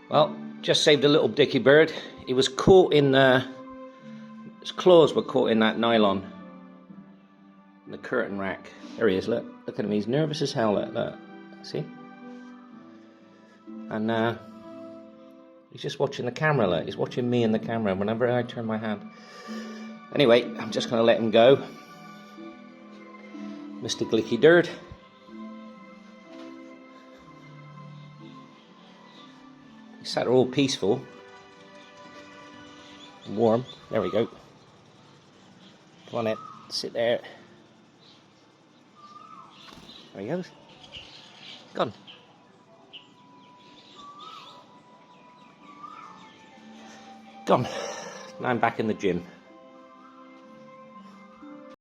Well, just saved a little dicky bird. He was caught in his claws were caught in that nylon in the curtain rack. There he is, look at him, he's nervous as hell, look. See? And he's just watching the camera, look. He's watching me and the camera whenever I turn my hand. Anyway, I'm just going to let him go. Mr. Glicky Dirt. He sat there all peaceful. And warm. There we go. Come on Ed, sit there. There he goes. Gone. Gone. Now I'm back in the gym.